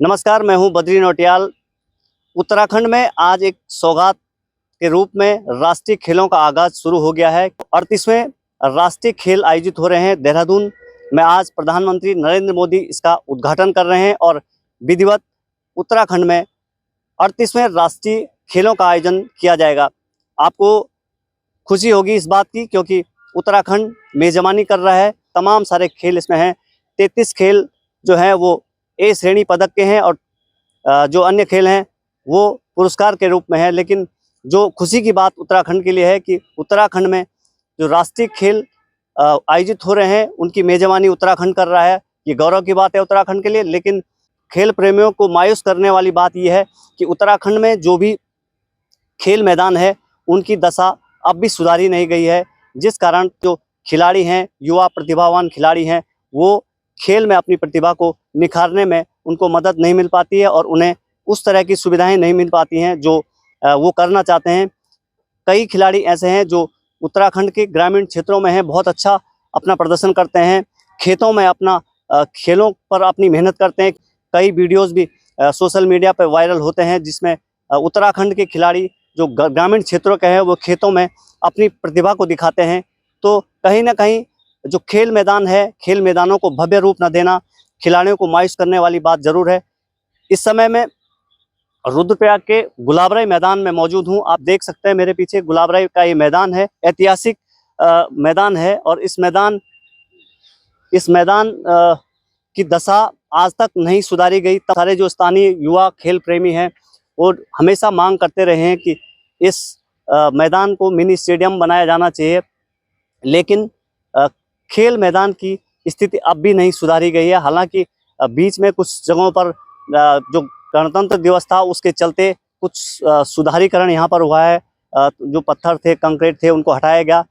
नमस्कार, मैं हूं बद्री नौटियाल। उत्तराखंड में आज एक सौगात के रूप में राष्ट्रीय खेलों का आगाज शुरू हो गया है। 38वें राष्ट्रीय खेल आयोजित हो रहे हैं देहरादून में। आज प्रधानमंत्री नरेंद्र मोदी इसका उद्घाटन कर रहे हैं और विधिवत उत्तराखंड में 38वें राष्ट्रीय खेलों का आयोजन किया जाएगा। आपको खुशी होगी इस बात की, क्योंकि उत्तराखंड मेजबानी कर रहा है। तमाम सारे खेल इसमें हैं। 33 खेल जो हैं वो ए श्रेणी पदक के हैं और जो अन्य खेल हैं वो पुरस्कार के रूप में है। लेकिन जो खुशी की बात उत्तराखंड के लिए है कि उत्तराखंड में जो राष्ट्रीय खेल आयोजित हो रहे हैं उनकी मेजबानी उत्तराखंड कर रहा है। ये गौरव की बात है उत्तराखंड के लिए। लेकिन खेल प्रेमियों को मायूस करने वाली बात यह है कि उत्तराखंड में जो भी खेल मैदान है उनकी दशा अब भी सुधारी नहीं गई है, जिस कारण जो खिलाड़ी हैं, युवा प्रतिभावान खिलाड़ी हैं, वो खेल में अपनी प्रतिभा को निखारने में उनको मदद नहीं मिल पाती है और उन्हें उस तरह की सुविधाएं नहीं मिल पाती हैं जो वो करना चाहते हैं। कई खिलाड़ी ऐसे हैं जो उत्तराखंड के ग्रामीण क्षेत्रों में हैं, बहुत अच्छा अपना प्रदर्शन करते हैं, खेतों में अपना खेलों पर अपनी मेहनत करते हैं। कई वीडियोज़ भी सोशल मीडिया पर वायरल होते हैं जिसमें उत्तराखंड के खिलाड़ी जो ग्रामीण क्षेत्रों के हैं वो खेतों में अपनी प्रतिभा को दिखाते हैं। तो कहीं ना कहीं जो खेल मैदान है, खेल मैदानों को भव्य रूप न देना खिलाड़ियों को मायूस करने वाली बात जरूर है। इस समय मैं रुद्रप्रयाग के गुलाबराय मैदान में मौजूद हूं। आप देख सकते हैं मेरे पीछे गुलाबराय का ये मैदान है, ऐतिहासिक मैदान है और इस मैदान की दशा आज तक नहीं सुधारी गई। सारे जो स्थानीय युवा खेल प्रेमी हैं वो हमेशा मांग करते रहे हैं कि इस मैदान को मिनी स्टेडियम बनाया जाना चाहिए, लेकिन खेल मैदान की स्थिति अब भी नहीं सुधारी गई है। हालांकि बीच में कुछ जगहों पर जो गणतंत्र दिवस था उसके चलते कुछ सुधारीकरण यहाँ पर हुआ है। जो पत्थर थे, कंक्रीट थे, उनको हटाया गया।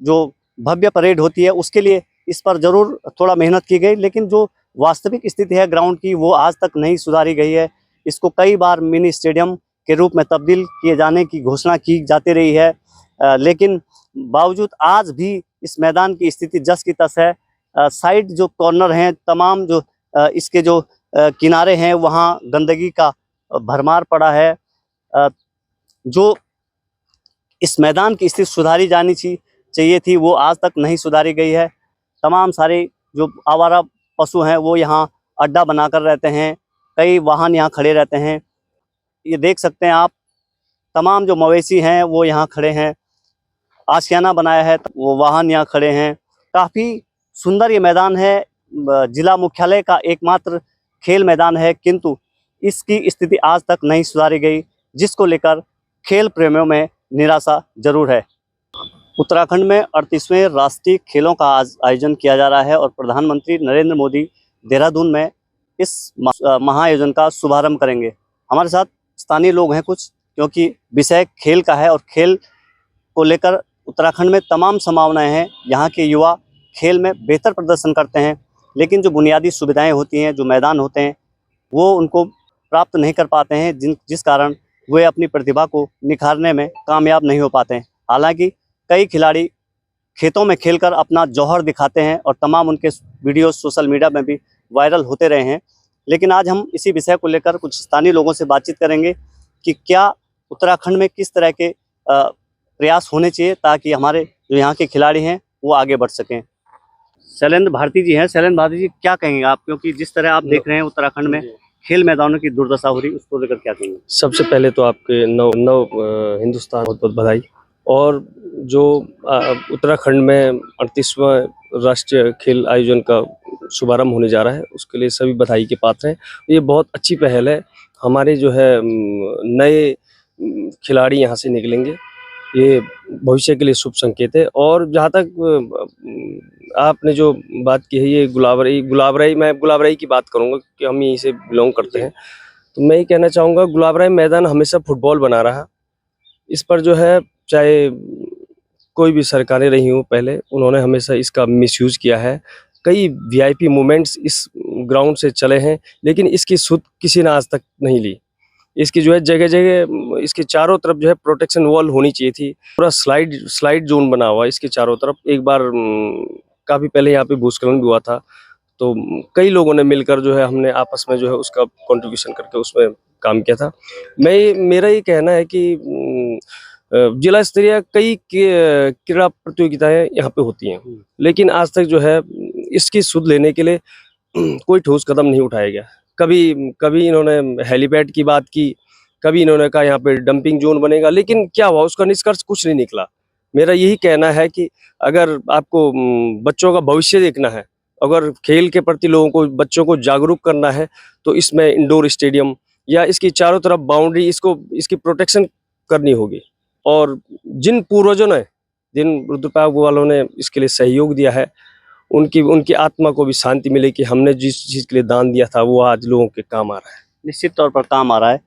जो भव्य परेड होती है उसके लिए इस पर जरूर थोड़ा मेहनत की गई, लेकिन जो वास्तविक स्थिति है ग्राउंड की वो आज तक नहीं सुधारी गई है। इसको कई बार मिनी स्टेडियम के रूप में तब्दील किए जाने की घोषणा की जाती रही है, लेकिन बावजूद आज भी इस मैदान की स्थिति जस की तस है। साइड जो कॉर्नर हैं, तमाम जो इसके जो किनारे हैं वहाँ गंदगी का भरमार पड़ा है। जो इस मैदान की स्थिति सुधारी जानी चाहिए थी वो आज तक नहीं सुधारी गई है। तमाम सारे जो आवारा पशु हैं वो यहाँ अड्डा बनाकर रहते हैं, कई वाहन यहाँ खड़े रहते हैं। ये देख सकते हैं आप, तमाम जो मवेशी हैं वो यहाँ खड़े हैं, आशियाना बनाया है, वो वाहन यहाँ खड़े हैं। काफ़ी सुंदर ये मैदान है, जिला मुख्यालय का एकमात्र खेल मैदान है, किंतु इसकी स्थिति आज तक नहीं सुधारी गई, जिसको लेकर खेल प्रेमियों में निराशा जरूर है। उत्तराखंड में 38वें राष्ट्रीय खेलों का आज आयोजन किया जा रहा है और प्रधानमंत्री नरेंद्र मोदी देहरादून में इस महाआयोजन का शुभारंभ करेंगे। हमारे साथ स्थानीय लोग हैं कुछ, क्योंकि विषय खेल का है और खेल को लेकर उत्तराखंड में तमाम संभावनाएं हैं। यहाँ के युवा खेल में बेहतर प्रदर्शन करते हैं, लेकिन जो बुनियादी सुविधाएं होती हैं, जो मैदान होते हैं, वो उनको प्राप्त नहीं कर पाते हैं, जिस कारण वे अपनी प्रतिभा को निखारने में कामयाब नहीं हो पाते हैं। हालांकि कई खिलाड़ी खेतों में खेलकर अपना जौहर दिखाते हैं और तमाम उनके वीडियो सोशल मीडिया में भी वायरल होते रहे हैं। लेकिन आज हम इसी विषय को लेकर कुछ स्थानीय लोगों से बातचीत करेंगे कि क्या उत्तराखंड में किस तरह के प्रयास होने चाहिए ताकि हमारे जो यहाँ के खिलाड़ी हैं वो आगे बढ़ सकें। शैलेंद्र भारती जी हैं। शैलेंद्र भारती जी, क्या कहेंगे आप, क्योंकि जिस तरह आप देख रहे हैं उत्तराखंड में खेल मैदानों की दुर्दशा हो रही, उसको लेकर क्या कहेंगे? सबसे पहले तो आपके नव हिंदुस्तान बहुत बहुत बधाई। और जो उत्तराखंड में 38वां राष्ट्रीय खेल आयोजन का शुभारंभ होने जा रहा है उसके लिए सभी बधाई के पात्र हैं। ये बहुत अच्छी पहल है। हमारे जो है नए खिलाड़ी यहाँ से निकलेंगे, ये भविष्य के लिए शुभ संकेत है। और जहाँ तक आपने जो बात की है ये गुलाबराई, मैं गुलाबराई की बात करूँगा कि हम यहीं से बिलोंग करते हैं, तो मैं ये कहना चाहूँगा गुलाबराय मैदान हमेशा फुटबॉल बना रहा। इस पर जो है चाहे कोई भी सरकारें रही हों पहले, उन्होंने हमेशा इसका मिसयूज़ किया है। कई वीआईपी मूवमेंट्स इस ग्राउंड से चले हैं, लेकिन इसकी सुध किसी ने आज तक नहीं ली। इसकी जो है जगह जगह इसके चारों तरफ जो है प्रोटेक्शन वॉल होनी चाहिए थी। पूरा स्लाइड जोन बना हुआ है इसके चारों तरफ। एक बार काफ़ी पहले यहाँ पे भूस्खलन भी हुआ था, तो कई लोगों ने मिलकर जो है हमने आपस में जो है उसका कंट्रीब्यूशन करके उसमें काम किया था। मेरा ये कहना है कि जिला स्तरीय कई क्रीड़ा प्रतियोगिताएं यहाँ पे होती हैं, लेकिन आज तक जो है इसकी सुध लेने के लिए कोई ठोस कदम नहीं उठाया गया। कभी कभी इन्होंने हेलीपैड की बात की, कभी इन्होंने कहा यहाँ पे डंपिंग जोन बनेगा, लेकिन क्या हुआ, उसका निष्कर्ष कुछ नहीं निकला। मेरा यही कहना है कि अगर आपको बच्चों का भविष्य देखना है, अगर खेल के प्रति लोगों को, बच्चों को जागरूक करना है, तो इसमें इंडोर स्टेडियम या इसकी चारों तरफ बाउंड्री, इसकी प्रोटेक्शन करनी होगी। और जिन पूर्वजों ने, जिन रुद्रप्रयाग वालों ने इसके लिए सहयोग दिया है, उनकी आत्मा को भी शांति मिले कि हमने जिस चीज़ के लिए दान दिया था वो आज लोगों के काम आ रहा है। निश्चित तौर पर काम आ रहा है।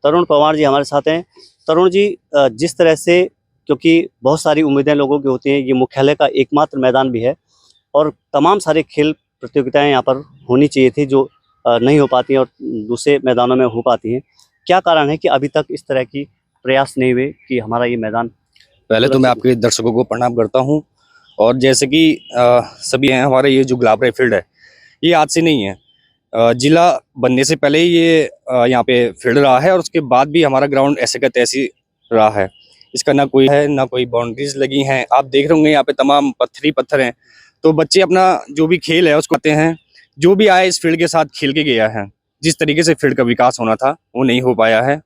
तरुण पवार जी हमारे साथ हैं। तरुण जी, जिस तरह से, क्योंकि बहुत सारी उम्मीदें लोगों की होती हैं, ये मुख्यालय का एकमात्र मैदान भी है और तमाम सारे खेल प्रतियोगिताएं यहाँ पर होनी चाहिए थी जो नहीं हो पाती हैं और दूसरे मैदानों में हो पाती हैं। क्या कारण है कि अभी तक इस तरह की प्रयास नहीं हुए कि हमारा ये मैदान? पहले तो मैं आपके दर्शकों को प्रणाम करता हूं। और जैसे कि सभी हैं, हमारे ये जो गुलाबराय फील्ड है ये आज से नहीं है। जिला बनने से पहले ही ये यहाँ पे फील्ड रहा है और उसके बाद भी हमारा ग्राउंड ऐसे का तैसे रहा है। इसका ना कोई है, ना कोई बाउंड्रीज लगी हैं। आप देख रहे होंगे यहाँ पे तमाम पत्थर ही पत्थर हैं। तो बच्चे अपना जो भी खेल है उसको करते हैं। जो भी आए इस फील्ड के साथ खेल के गया है। जिस तरीके से फील्ड का विकास होना था वो नहीं हो पाया है।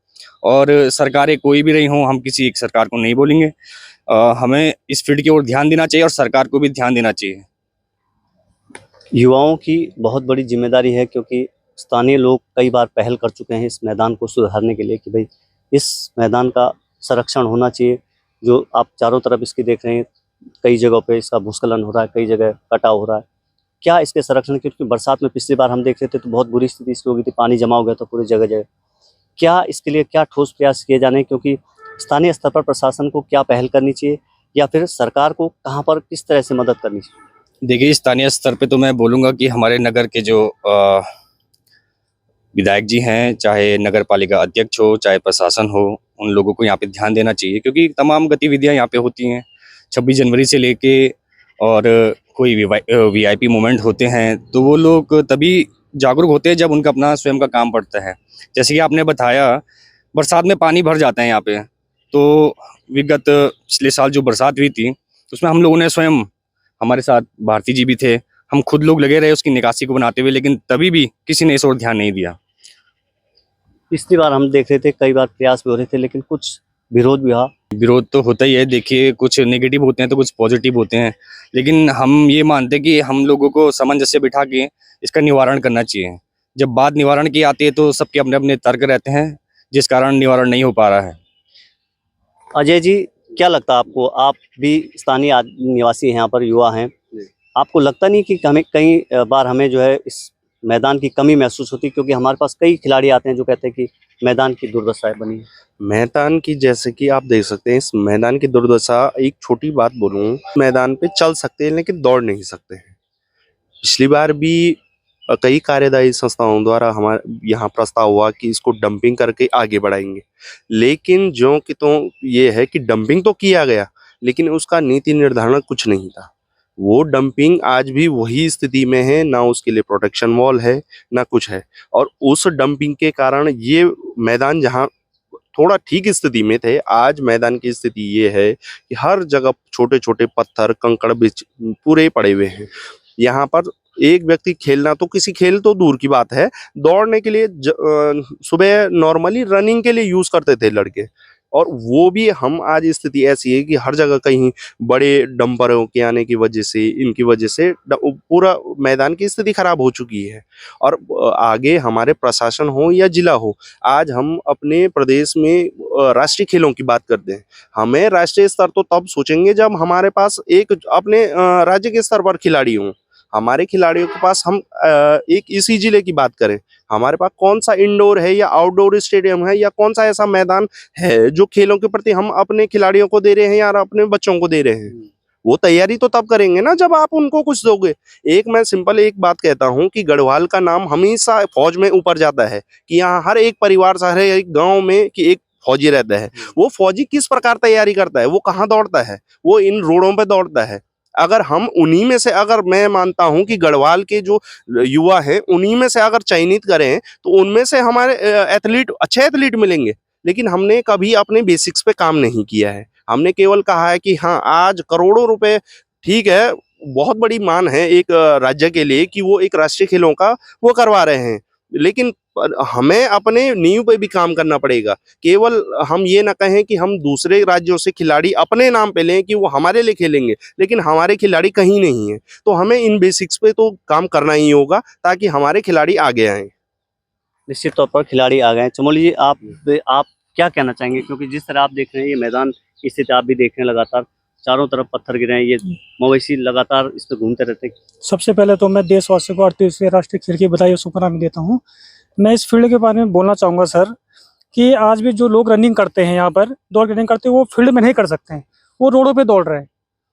और सरकारें कोई भी रही हों, हम किसी एक सरकार को नहीं बोलेंगे। हमें इस फील्ड की ओर ध्यान देना चाहिए और सरकार को भी ध्यान देना चाहिए। युवाओं की बहुत बड़ी जिम्मेदारी है, क्योंकि स्थानीय लोग कई बार पहल कर चुके हैं इस मैदान को सुधारने के लिए कि भाई इस मैदान का संरक्षण होना चाहिए। जो आप चारों तरफ इसकी देख रहे हैं, कई जगहों पे इसका भूस्खलन हो रहा है, कई जगह कटाव हो रहा है। क्या इसके संरक्षण, क्योंकि बरसात में पिछली बार हम देख रहे थे तो बहुत बुरी स्थिति इसकी हो गई थी, पानी जमा हो गया था पूरी जगह जगह। क्या इसके लिए क्या ठोस प्रयास किए जाने, क्योंकि स्थानीय स्तर पर प्रशासन को क्या पहल करनी चाहिए या फिर सरकार को कहाँ पर किस तरह से मदद करनी चाहिए? देखिए, स्थानीय स्तर पे तो मैं बोलूँगा कि हमारे नगर के जो विधायक जी हैं, चाहे नगर पालिका अध्यक्ष हो, चाहे प्रशासन हो, उन लोगों को यहाँ पे ध्यान देना चाहिए। क्योंकि तमाम गतिविधियाँ यहाँ पे होती हैं 26 जनवरी से लेके, और कोई वीआईपी मोमेंट होते हैं तो वो लोग तभी जागरूक होते हैं जब उनका अपना स्वयं का काम पड़ता है। जैसे कि आपने बताया, बरसात में पानी भर जाता है यहाँ पे। तो विगत पिछले साल जो बरसात हुई थी उसमें हम लोगों ने स्वयं, हमारे साथ भारती जी भी थे, हम खुद लोग लगे रहे उसकी निकासी को बनाते हुए, लेकिन तभी भी किसी ने इस ओर ध्यान नहीं दिया। पिछली बार हम देख रहे थे कई बार प्रयास भी हो रहे थे, लेकिन कुछ विरोध भी हुआ। विरोध तो होता ही है। देखिए, कुछ नेगेटिव होते हैं तो कुछ पॉजिटिव होते हैं, लेकिन हम ये मानते हैं कि हम लोगों को सामंजस्य बिठा के इसका निवारण करना चाहिए। जब बात निवारण की आती है तो सबके अपने अपने तर्क रहते हैं, जिस कारण निवारण नहीं हो पा रहा है। अजय जी, क्या लगता है आपको? आप भी स्थानीय निवासी हैं, यहाँ पर युवा हैं, आपको लगता नहीं कि हमें कई बार हमें जो है इस मैदान की कमी महसूस होती है, क्योंकि हमारे पास कई खिलाड़ी आते हैं जो कहते हैं कि मैदान की दुर्दशा बनी है? मैदान की, जैसे कि आप देख सकते हैं, इस मैदान की दुर्दशा, एक छोटी बात बोलूं, मैदान पे चल सकते हैं लेकिन दौड़ नहीं सकते हैं। पिछली बार भी कई कार्यदायी संस्थाओं द्वारा हमारे यहाँ प्रस्ताव हुआ कि इसको डंपिंग करके आगे बढ़ाएंगे, लेकिन जो कि तो ये है कि डंपिंग तो किया गया लेकिन उसका नीति निर्धारण कुछ नहीं था। वो डंपिंग आज भी वही स्थिति में है, ना उसके लिए प्रोटेक्शन वॉल है ना कुछ है। और उस डंपिंग के कारण ये मैदान जहाँ थोड़ा ठीक स्थिति में थे, आज मैदान की स्थिति ये है कि हर जगह छोटे छोटे पत्थर कंकड़ बिच पूरे पड़े हुए हैं। यहाँ पर एक व्यक्ति खेलना, तो किसी खेल तो दूर की बात है, दौड़ने के लिए सुबह नॉर्मली रनिंग के लिए यूज करते थे लड़के, और वो भी हम आज स्थिति ऐसी है कि हर जगह कहीं बड़े डंपरों के आने की वजह से, इनकी वजह से पूरा मैदान की स्थिति खराब हो चुकी है। और आगे हमारे प्रशासन हो या जिला हो, आज हम अपने प्रदेश में राष्ट्रीय खेलों की बात करते हैं। हमें राष्ट्रीय स्तर तो तब सोचेंगे जब हमारे पास एक अपने राज्य के स्तर पर खिलाड़ी हों। हमारे खिलाड़ियों के पास, हम एक इसी जिले की बात करें, हमारे पास कौन सा इंडोर है या आउटडोर स्टेडियम है या कौन सा ऐसा मैदान है जो खेलों के प्रति हम अपने खिलाड़ियों को दे रहे हैं या अपने बच्चों को दे रहे हैं? वो तैयारी तो तब करेंगे ना जब आप उनको कुछ दोगे। मैं सिंपल एक बात कहता हूँ कि गढ़वाल का नाम हमेशा फौज में ऊपर जाता है कि यहाँ हर एक परिवार से, हर एक गाँव में कि एक फौजी रहता है। वो फौजी किस प्रकार तैयारी करता है, वो कहाँ दौड़ता है, वो इन रोडों पे दौड़ता है। अगर हम उन्हीं में से, अगर मैं मानता हूं कि गढ़वाल के जो युवा हैं उन्हीं में से अगर चयनित करें तो उनमें से हमारे एथलीट, अच्छे एथलीट मिलेंगे। लेकिन हमने कभी अपने बेसिक्स पे काम नहीं किया है। हमने केवल कहा है कि हाँ, आज करोड़ों रुपए, ठीक है, बहुत बड़ी मान है एक राज्य के लिए कि वो एक राष्ट्रीय खेलों का वो करवा रहे हैं, लेकिन हमें अपने नींव पे भी काम करना पड़ेगा। केवल हम ये ना कहें कि हम दूसरे राज्यों से खिलाड़ी अपने नाम पे लें कि वो हमारे लिए खेलेंगे, लेकिन हमारे खिलाड़ी कहीं नहीं है। तो हमें इन बेसिक्स पे तो काम करना ही होगा ताकि हमारे खिलाड़ी आगे आएं। निश्चित तौर पर खिलाड़ी आ गए हैं। चमोली जी, आप क्या कहना चाहेंगे, क्योंकि जिस तरह आप देख रहे हैं ये मैदान की स्थिति आप भी देख रहे हैं, लगातार चारों तरफ पत्थर गिरे हैं, ये मवेशी लगातार इस पे घूमते रहते हैं। सबसे पहले तो मैं देशवासियों को 38वें राष्ट्रीय खेल की बधाई और शुभकामनाएं देता हूं। मैं इस फील्ड के बारे में बोलना चाहूँगा सर, कि आज भी जो लोग रनिंग करते हैं, यहाँ पर दौड़ रनिंग करते हैं, वो फील्ड में नहीं कर सकते हैं, वो रोडों पे दौड़ रहे हैं।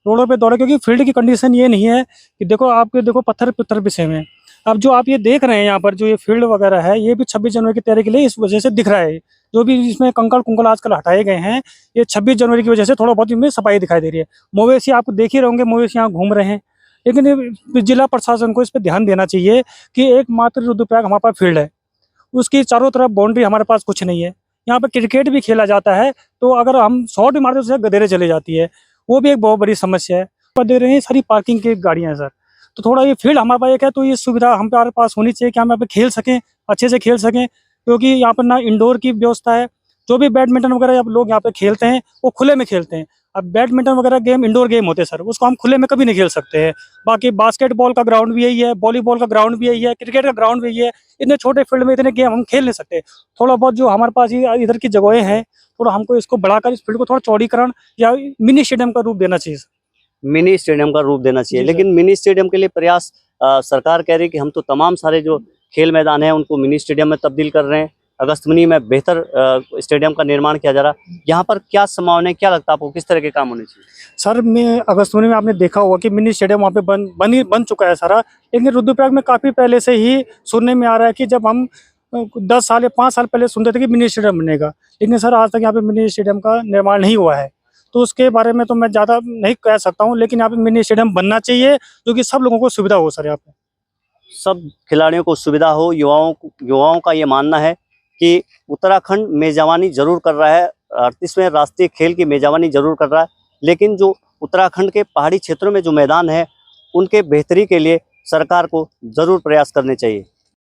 रोडों पे दौड़ रहे क्योंकि फील्ड की कंडीशन ये नहीं है कि देखो आपके देखो पत्थर पत्थर पिसे हुए हैं। अब जो आप ये देख रहे हैं यहाँ पर जो ये फील्ड वगैरह है, ये भी 26 जनवरी की तैयारी के लिए इस वजह से दिख रहा है। जो भी इसमें कंकड़ कुंकड़ आजकल हटाए गए हैं, ये 26 जनवरी की वजह से थोड़ा बहुत इनमें सफाई दिखाई दे रही है। मवेशी आप देख ही रहे होंगे, मवेशी यहाँ घूम रहे हैं। लेकिन ये जिला प्रशासन को इस पर ध्यान देना चाहिए कि एकमात्र रुद्रप्रयाग हमारे पास फील्ड है, उसकी चारों तरफ बाउंड्री हमारे पास कुछ नहीं है। यहाँ पर क्रिकेट भी खेला जाता है, तो अगर हम शॉट भी मारते हैं तो उससे गदेरे चले जाती है, वो भी एक बहुत बड़ी समस्या है। पर दे रहे हैं सारी पार्किंग की गाड़ियाँ हैं सर, तो थोड़ा ये फील्ड हमारे पास एक है, तो ये सुविधा हमारे पास होनी चाहिए कि हम यहाँ पे खेल सकें, अच्छे से खेल सकें। क्योंकि यहाँ पर ना इंडोर की व्यवस्था है, जो भी बैडमिंटन वगैरह अब लोग यहाँ पे खेलते हैं वो खुले में खेलते हैं। अब बैडमिंटन वगैरह गेम इंडोर गेम होते हैं सर, उसको हम खुले में कभी नहीं खेल सकते हैं। बाकी बास्केटबॉल का ग्राउंड भी यही है, वॉलीबॉल का ग्राउंड भी यही है, क्रिकेट का ग्राउंड भी यही है। इतने छोटे फील्ड में इतने गेम हम खेल नहीं सकते। थोड़ा बहुत जो हमारे पास इधर की जगहें हैं, थोड़ा हमको इसको बढ़ाकर इस फील्ड को थोड़ा चौड़ीकरण या मिनी स्टेडियम का रूप देना चाहिए। मिनी स्टेडियम का रूप देना चाहिए, जी सर। लेकिन मिनी स्टेडियम के लिए प्रयास सरकार कह रही है कि हम तो तमाम सारे जो खेल मैदान हैं उनको मिनी स्टेडियम में तब्दील कर रहे हैं। अगस्तमनी में बेहतर स्टेडियम का निर्माण किया जा रहा है। यहाँ पर क्या संभावना है, क्या लगता है आपको, किस तरह के काम होने चाहिए? सर मैं अगस्तुनी में आपने देखा होगा कि मिनी स्टेडियम वहाँ पे बन चुका है सारा। लेकिन रुद्रप्रयाग में काफ़ी पहले से ही सुनने में आ रहा है कि जब हम 10 साल या 5 साल पहले सुनते थे कि मिनी स्टेडियम बनेगा, लेकिन सर आज तक यहाँ पे मिनी स्टेडियम का निर्माण नहीं हुआ है। तो उसके बारे में तो मैं ज़्यादा नहीं कह सकता हूँ, लेकिन यहाँ पे मिनी स्टेडियम बनना चाहिए जो कि सब लोगों को सुविधा हो सर। यहाँ पे सब खिलाड़ियों को सुविधा हो। युवाओं का ये मानना है कि उत्तराखंड मेजबानी जरूर कर रहा है, 38वें राष्ट्रीय खेल की मेजबानी जरूर कर रहा है, लेकिन जो उत्तराखंड के पहाड़ी क्षेत्रों में जो मैदान है उनके बेहतरी के लिए सरकार को जरूर प्रयास करने चाहिए।